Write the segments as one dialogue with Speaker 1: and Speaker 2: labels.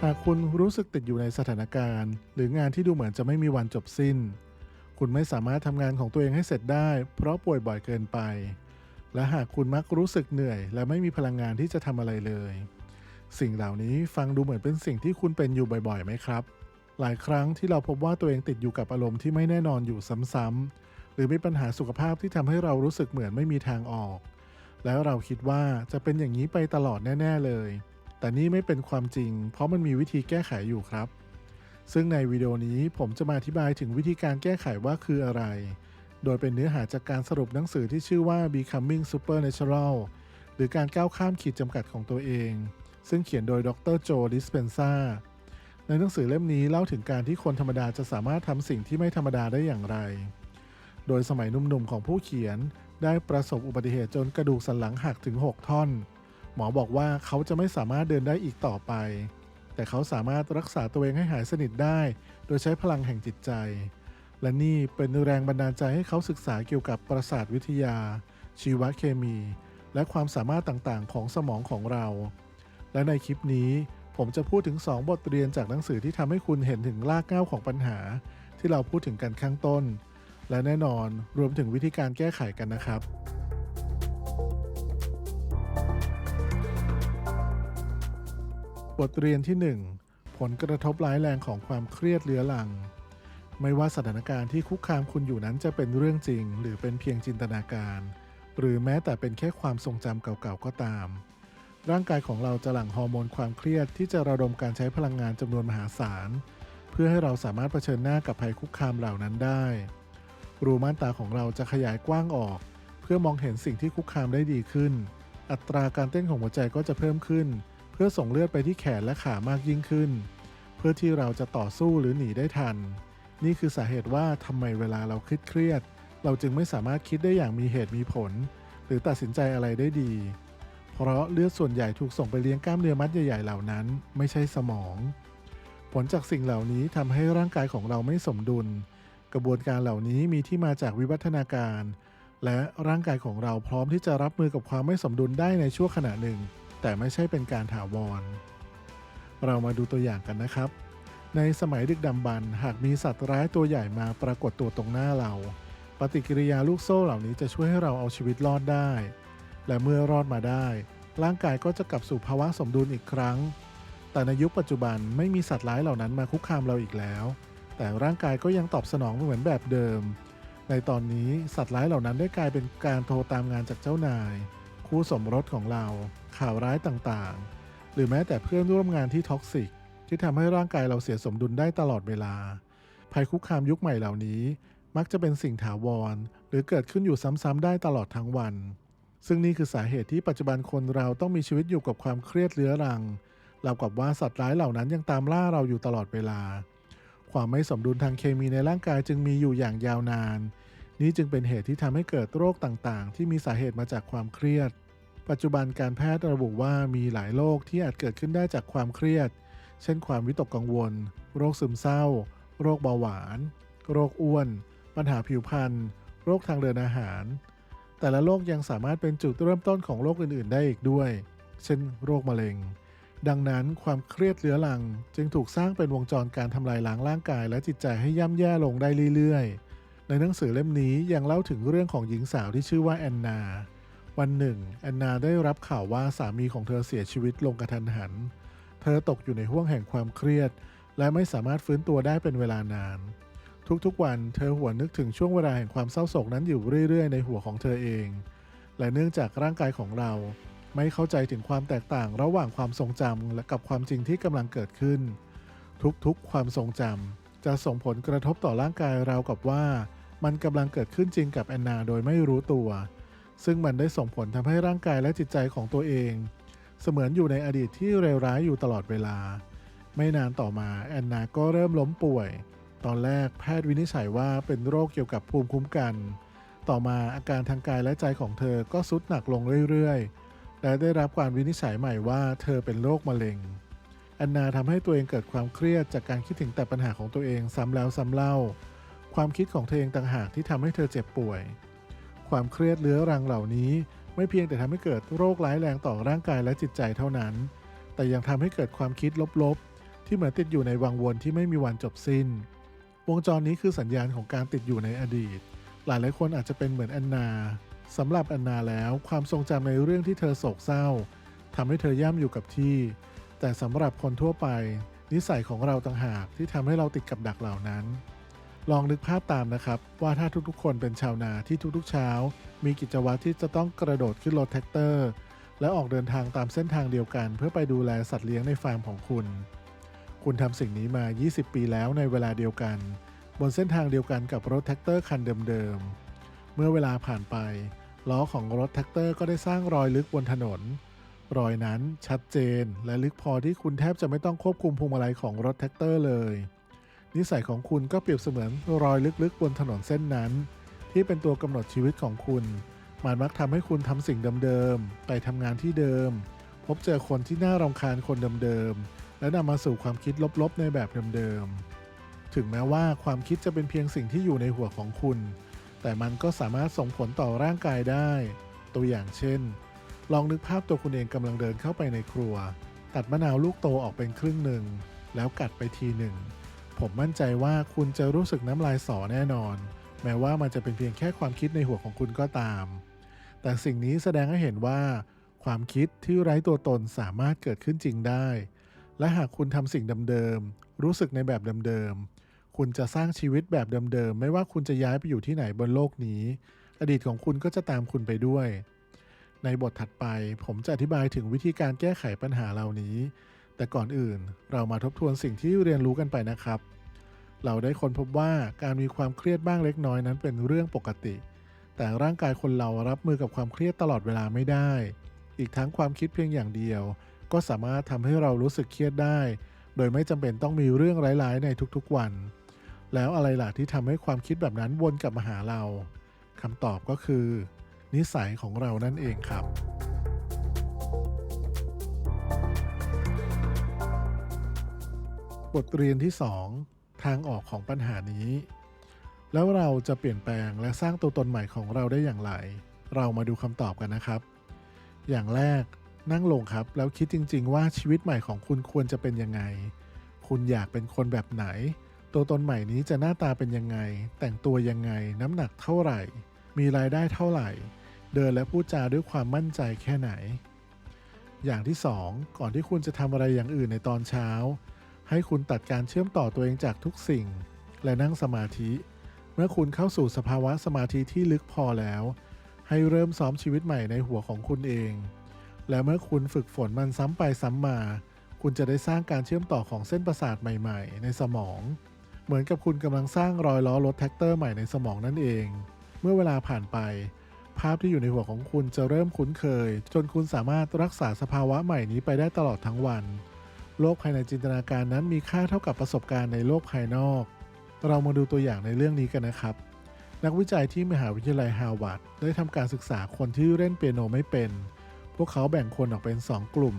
Speaker 1: หากคุณรู้สึกติดอยู่ในสถานการณ์หรืองานที่ดูเหมือนจะไม่มีวันจบสิ้นคุณไม่สามารถทำงานของตัวเองให้เสร็จได้เพราะป่วยบ่อยเกินไปและหากคุณมักรู้สึกเหนื่อยและไม่มีพลังงานที่จะทำอะไรเลยสิ่งเหล่านี้ฟังดูเหมือนเป็นสิ่งที่คุณเป็นอยู่บ่อยๆไหมครับหลายครั้งที่เราพบว่าตัวเองติดอยู่กับอารมณ์ที่ไม่แน่นอนอยู่ซ้ำๆหรือมีปัญหาสุขภาพที่ทำให้เรารู้สึกเหมือนไม่มีทางออกแล้วเราคิดว่าจะเป็นอย่างนี้ไปตลอดแน่ๆเลย แต่นี่ไม่เป็นความจริงเพราะมันมีวิธีแก้ไขอยู่ครับซึ่งในวิดีโอนี้ผมจะมาอธิบายถึงวิธีการแก้ไขว่าคืออะไรโดยเป็นเนื้อหาจากการสรุปหนังสือที่ชื่อว่า Becoming Supernatural หรือการก้าวข้ามขีดจำกัดของตัวเองซึ่งเขียนโดยดรโจดิสเพนซาในหนังสือเล่มนี้เล่าถึงการที่คนธรรมดาจะสามารถทำสิ่งที่ไม่ธรรมดาได้อย่างไรโดยสมัยหนุ่มๆของผู้เขียนได้ประสบอุบัติเหตุจนกระดูกสันหลังหักถึง6ท่อนหมอบอกว่าเขาจะไม่สามารถเดินได้อีกต่อไปแต่เขาสามารถรักษาตัวเองให้หายสนิทได้โดยใช้พลังแห่งจิตใจและนี่เป็นแรงบันดาลใจให้เขาศึกษาเกี่ยวกับประสาทวิทยาชีวเคมีและความสามารถต่างๆของสมองของเราและในคลิปนี้ผมจะพูดถึง2บทเรียนจากหนังสือที่ทำให้คุณเห็นถึงรากเหง้าของปัญหาที่เราพูดถึงกันข้างต้นและแน่นอนรวมถึงวิธีการแก้ไขกันนะครับบทเรียนที่1ผลกระทบร้ายแรงของความเครียดเรื้อรังไม่ว่าสถานการณ์ที่คุกคามคุณอยู่นั้นจะเป็นเรื่องจริงหรือเป็นเพียงจินตนาการหรือแม้แต่เป็นแค่ความทรงจำเก่าๆก็ตามร่างกายของเราจะหลั่งฮอร์โมนความเครียดที่จะระดมการใช้พลังงานจำนวนมหาศาลเพื่อให้เราสามารถเผชิญหน้ากับภัยคุกคามเหล่านั้นได้รูม่านตาของเราจะขยายกว้างออกเพื่อมองเห็นสิ่งที่คุกคามได้ดีขึ้นอัตราการเต้นของหัวใจก็จะเพิ่มขึ้นเพื่อส่งเลือดไปที่แขนและขามากยิ่งขึ้นเพื่อที่เราจะต่อสู้หรือหนีได้ทันนี่คือสาเหตุว่าทำไมเวลาเราเครียดเราจึงไม่สามารถคิดได้อย่างมีเหตุมีผลหรือตัดสินใจอะไรได้ดีเพราะเลือดส่วนใหญ่ถูกส่งไปเลี้ยงกล้ามเนื้อมัดใหญ่ๆเหล่านั้นไม่ใช่สมองผลจากสิ่งเหล่านี้ทำให้ร่างกายของเราไม่สมดุลกระบวนการเหล่านี้มีที่มาจากวิวัฒนาการและร่างกายของเราพร้อมที่จะรับมือกับความไม่สมดุลได้ในชั่วขณะหนึ่งแต่ไม่ใช่เป็นการถาวรเรามาดูตัวอย่างกันนะครับในสมัยดึกดำบรรพ์หากมีสัตว์ร้ายตัวใหญ่มาปรากฏตัวตรงหน้าเราปฏิกิริยาลูกโซ่เหล่านี้จะช่วยให้เราเอาชีวิตรอดได้และเมื่อรอดมาได้ร่างกายก็จะกลับสู่ภาวะสมดุลอีกครั้งแต่ในยุคปัจจุบันไม่มีสัตว์ร้ายเหล่านั้นมาคุกคามเราอีกแล้วแต่ร่างกายก็ยังตอบสนองเหมือนแบบเดิมในตอนนี้สัตว์ร้ายเหล่านั้นได้กลายเป็นการโทรตามงานจากเจ้านายคู่สมรสของเราข่าวร้ายต่างๆหรือแม้แต่เพื่อนร่วมงานที่ท็อกซิกที่ทำให้ร่างกายเราเสียสมดุลได้ตลอดเวลาภัยคุกคามยุคใหม่เหล่านี้มักจะเป็นสิ่งถาวรหรือเกิดขึ้นอยู่ซ้ำๆได้ตลอดทั้งวันซึ่งนี่คือสาเหตุที่ปัจจุบันคนเราต้องมีชีวิตอยู่กับความเครียดเรื้อรังราวกับว่าสัตว์ร้ายเหล่านั้นยังตามล่าเราอยู่ตลอดเวลาความไม่สมดุลทางเคมีในร่างกายจึงมีอยู่อย่างยาวนานนี่จึงเป็นเหตุที่ทำให้เกิดโรคต่างๆที่มีสาเหตุมาจากความเครียดปัจจุบันการแพทย์ระบุว่ามีหลายโรคที่อาจเกิดขึ้นได้จากความเครียดเช่นความวิตกกังวลโรคซึมเศร้าโรคเบาหวานโรคอ้วนปัญหาผิวพรรณโรคทางเดินอาหารแต่ละโรคยังสามารถเป็นจุดเริ่มต้นของโรคอื่นๆได้อีกด้วยเช่นโรคมะเร็งดังนั้นความเครียดเรื้อรังจึงถูกสร้างเป็นวงจรการทำลายล้างร่างกายและจิตใจให้ย่ำแย่ลงได้เรื่อยๆในหนังสือเล่มนี้ยังเล่าถึงเรื่องของหญิงสาวที่ชื่อว่าแอนนาวันหนึ่งแอนนาได้รับข่าวว่าสามีของเธอเสียชีวิตลงกระทันหันเธอตกอยู่ในห้วงแห่งความเครียดและไม่สามารถฟื้นตัวได้เป็นเวลานานทุกๆวันเธอหวนนึกถึงช่วงเวลาแห่งความเศร้าโศกนั้นอยู่เรื่อยๆในหัวของเธอเองและเนื่องจากร่างกายของเราไม่เข้าใจถึงความแตกต่างระหว่างความทรงจำและกับความจริงที่กำลังเกิดขึ้นทุกๆความทรงจำจะส่งผลกระทบต่อร่างกายราวกับว่ามันกำลังเกิดขึ้นจริงกับแอนนาโดยไม่รู้ตัวซึ่งมันได้ส่งผลทำให้ร่างกายและจิตใจของตัวเองเสมือนอยู่ในอดีตที่เลวร้ายอยู่ตลอดเวลาไม่นานต่อมาแอนนาก็เริ่มล้มป่วยตอนแรกแพทย์วินิจฉัยว่าเป็นโรคเกี่ยวกับภูมิคุ้มกันต่อมาอาการทางกายและใจของเธอก็ทรุดหนักลงเรื่อยๆและได้รับการวินิจฉัยใหม่ว่าเธอเป็นโรคมะเร็งแอนนาทำให้ตัวเองเกิดความเครียดจากการคิดถึงแต่ปัญหาของตัวเองซ้ำแล้วซ้ำเล่าความคิดของเธอเองต่างหากที่ทำให้เธอเจ็บป่วยความเครียดเรื้อรังเหล่านี้ไม่เพียงแต่ทำให้เกิดโรคร้ายแรงต่อร่างกายและจิตใจเท่านั้นแต่ยังทำให้เกิดความคิดลบๆ ที่เหมือนติดอยู่ในวังวนที่ไม่มีวันจบสิ้นวงจรนี้คือสัญญาณของการติดอยู่ในอดีตหลายคนอาจจะเป็นเหมือนแอนนาสำหรับแอนนาแล้วความทรงจำในเรื่องที่เธอโศกเศร้าทำให้เธอย่ำอยู่กับที่แต่สำหรับคนทั่วไปนิสัยของเราต่างหากที่ทำให้เราติดกับดักเหล่านั้นลองนึกภาพตามนะครับว่าถ้าทุกๆคนเป็นชาวนาที่ทุกๆเช้ามีกิจวัตรที่จะต้องกระโดดขึ้นรถแท็กเตอร์และออกเดินทางตามเส้นทางเดียวกันเพื่อไปดูแลสัตว์เลี้ยงในฟาร์มของคุณทำสิ่งนี้มา 20 ปีแล้วในเวลาเดียวกันบนเส้นทางเดียวกันกับรถแท็กเตอร์คันเดิมๆเมื่อเวลาผ่านไปล้อของรถแท็กเตอร์ก็ได้สร้างรอยลึกบนถนนรอยนั้นชัดเจนและลึกพอที่คุณแทบจะไม่ต้องควบคุมพวงมาลัยของรถแท็กเตอร์เลยนิสัยของคุณก็เปรียบเสมือนรอยลึกๆบนถนนเส้นนั้นที่เป็นตัวกำหนดชีวิตของคุณมันมักทำให้คุณทำสิ่งเดิมๆไปทำงานที่เดิมพบเจอคนที่น่ารำคาญคนเดิมๆและนำมาสู่ความคิดลบๆในแบบเดิมๆถึงแม้ว่าความคิดจะเป็นเพียงสิ่งที่อยู่ในหัวของคุณแต่มันก็สามารถส่งผลต่อร่างกายได้ตัวอย่างเช่นลองนึกภาพตัวคุณเองกำลังเดินเข้าไปในครัวตัดมะนาวลูกโตออกเป็นครึ่งหนึ่งแล้วกัดไปทีหนึ่งผมมั่นใจว่าคุณจะรู้สึกน้ำลายสอแน่นอนแม้ว่ามันจะเป็นเพียงแค่ความคิดในหัวของคุณก็ตามแต่สิ่งนี้แสดงให้เห็นว่าความคิดที่ไร้ตัวตนสามารถเกิดขึ้นจริงได้และหากคุณทำสิ่งเดิมๆรู้สึกในแบบเดิมๆคุณจะสร้างชีวิตแบบเดิมๆไม่ว่าคุณจะย้ายไปอยู่ที่ไหนบนโลกนี้อดีตของคุณก็จะตามคุณไปด้วยในบทถัดไปผมจะอธิบายถึงวิธีการแก้ไขปัญหาเหล่านี้แต่ก่อนอื่นเรามาทบทวนสิ่งที่เรียนรู้กันไปนะครับเราได้ค้นพบว่าการมีความเครียดบ้างเล็กน้อยนั้นเป็นเรื่องปกติแต่ร่างกายคนเรารับมือกับความเครียดตลอดเวลาไม่ได้อีกทั้งความคิดเพียงอย่างเดียวก็สามารถทำให้เรารู้สึกเครียดได้โดยไม่จำเป็นต้องมีเรื่องร้ายๆในทุกๆวันแล้วอะไรล่ะที่ทำให้ความคิดแบบนั้นวนกลับมาหาเราคำตอบก็คือนิสัยของเรานั่นเองครับบทเรียนที่ 2 ทางออกของปัญหานี้แล้วเราจะเปลี่ยนแปลงและสร้างตัวตนใหม่ของเราได้อย่างไรเรามาดูคำตอบกันนะครับอย่างแรกนั่งลงครับแล้วคิดจริงๆว่าชีวิตใหม่ของคุณควรจะเป็นยังไงคุณอยากเป็นคนแบบไหนตัวตนใหม่นี้จะหน้าตาเป็นยังไงแต่งตัวยังไงน้ำหนักเท่าไหร่มีรายได้เท่าไหร่เดินและพูดจาด้วยความมั่นใจแค่ไหนอย่างที่ 2ก่อนที่คุณจะทำอะไรอย่างอื่นในตอนเช้าให้คุณตัดการเชื่อมต่อตัวเองจากทุกสิ่งและนั่งสมาธิเมื่อคุณเข้าสู่สภาวะสมาธิที่ลึกพอแล้วให้เริ่มซ้อมชีวิตใหม่ในหัวของคุณเองและเมื่อคุณฝึกฝนมันซ้ำไปซ้ำมาคุณจะได้สร้างการเชื่อมต่อของเส้นประสาทใหม่ๆในสมองเหมือนกับคุณกำลังสร้างรอยล้อรถแท็กเตอร์ใหม่ในสมองนั่นเองเมื่อเวลาผ่านไปภาพที่อยู่ในหัวของคุณจะเริ่มคุ้นเคยจนคุณสามารถรักษาสภาวะใหม่นี้ไปได้ตลอดทั้งวันโลกภายในจินตนาการนั้นมีค่าเท่ากับประสบการณ์ในโลกภายนอกเรามาดูตัวอย่างในเรื่องนี้กันนะครับนักวิจัยที่มหาวิทยาลัยฮาร์วาร์ดได้ทำการศึกษาคนที่เล่นเปียโนไม่เป็นพวกเขาแบ่งคนออกเป็น2 กลุ่ม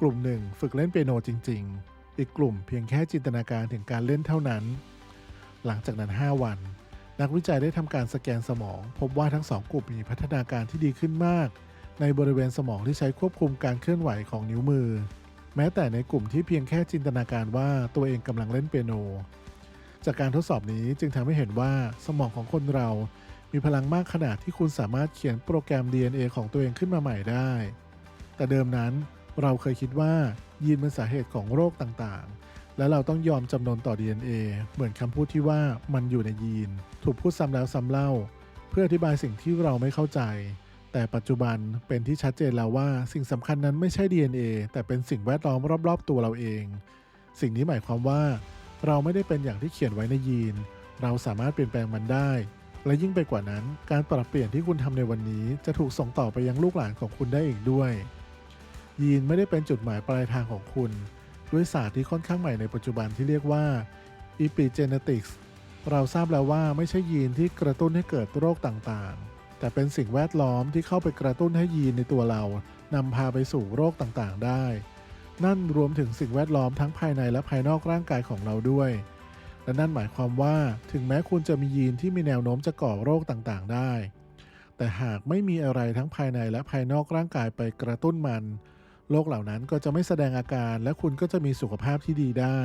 Speaker 1: กลุ่มหนึ่งฝึกเล่นเปียโนจริงๆอีกกลุ่มเพียงแค่จินตนาการถึงการเล่นเท่านั้นหลังจากนั้น5 วันนักวิจัยได้ทำการสแกนสมองพบว่าทั้ง2 กลุ่มมีพัฒนาการที่ดีขึ้นมากในบริเวณสมองที่ใช้ควบคุมการเคลื่อนไหวของนิ้วมือแม้แต่ในกลุ่มที่เพียงแค่จินตนาการว่าตัวเองกำลังเล่นเปียโนจากการทดสอบนี้จึงทำให้เห็นว่าสมองของคนเรามีพลังมากขนาดที่คุณสามารถเขียนโปรแกรม DNA ของตัวเองขึ้นมาใหม่ได้แต่เดิมนั้นเราเคยคิดว่ายีนเป็นสาเหตุของโรคต่างๆและเราต้องยอมจำนนต่อ DNA เหมือนคำพูดที่ว่ามันอยู่ในยีนถูกพูดซ้ำแล้วซ้ำเล่าเพื่ออธิบายสิ่งที่เราไม่เข้าใจแต่ปัจจุบันเป็นที่ชัดเจนแล้วว่าสิ่งสำคัญนั้นไม่ใช่ DNA แต่เป็นสิ่งแวดล้อมรอบๆตัวเราเองสิ่งนี้หมายความว่าเราไม่ได้เป็นอย่างที่เขียนไว้ในยีนเราสามารถเปลี่ยนแปลงมันได้และยิ่งไปกว่านั้นการปรับเปลี่ยนที่คุณทำในวันนี้จะถูกส่งต่อไปยังลูกหลานของคุณได้อีกด้วยยีนไม่ได้เป็นจุดหมายปลายทางของคุณด้วยศาสตร์ที่ค่อนข้างใหม่ในปัจจุบันที่เรียกว่า Epigenetics เราทราบแล้วว่าไม่ใช่ยีนที่กระตุ้นให้เกิดโรคต่างๆแต่เป็นสิ่งแวดล้อมที่เข้าไปกระตุ้นให้ยีนในตัวเรานำพาไปสู่โรคต่างๆได้นั่นรวมถึงสิ่งแวดล้อมทั้งภายในและภายนอกร่างกายของเราด้วยและนั่นหมายความว่าถึงแม้คุณจะมียีนที่มีแนวโน้มจะก่อโรคต่างๆได้แต่หากไม่มีอะไรทั้งภายในและภายนอกร่างกายไปกระตุ้นมัน โรคเหล่านั้นก็จะไม่แสดงอาการและคุณก็จะมีสุขภาพที่ดีได้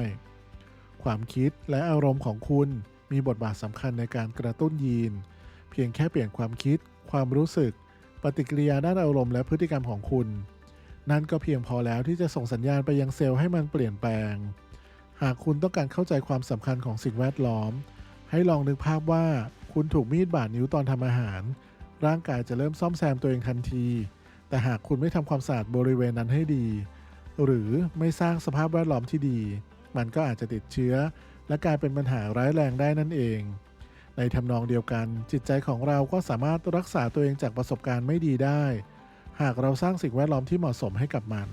Speaker 1: ความคิดและอารมณ์ของคุณมีบทบาทสำคัญในการกระตุ้นยีนเพียงแค่เปลี่ยนความคิดความรู้สึกปฏิกิริยาด้านอารมณ์และพฤติกรรมของคุณนั่นก็เพียงพอแล้วที่จะส่งสัญญาณไปยังเซลล์ให้มันเปลี่ยนแปลงหากคุณต้องการเข้าใจความสำคัญของสิ่งแวดล้อมให้ลองนึกภาพว่าคุณถูกมีดบาดนิ้วตอนทำอาหารร่างกายจะเริ่มซ่อมแซมตัวเองทันทีแต่หากคุณไม่ทำความสะอาดบริเวณนั้นให้ดีหรือไม่สร้างสภาพแวดล้อมที่ดีมันก็อาจจะติดเชื้อและกลายเป็นปัญหาร้ายแรงได้นั่นเองในทำนองเดียวกันจิตใจของเราก็สามารถรักษาตัวเองจากประสบการณ์ไม่ดีได้หากเราสร้างสิ่งแวดล้อมที่เหมาะสมให้กับมัน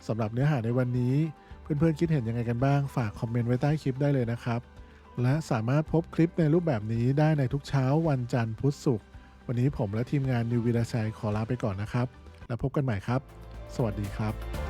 Speaker 1: สำหรับเนื้อหาในวันนี้เพื่อนๆคิดเห็นยังไงกันบ้างฝากคอมเมนต์ไว้ใต้คลิปได้เลยนะครับและสามารถพบคลิปในรูปแบบนี้ได้ในทุกเช้าวันจันทร์พุธศุกร์วันนี้ผมและทีมงานนิววีรชัยขอลาไปก่อนนะครับแล้วพบกันใหม่ครับสวัสดีครับ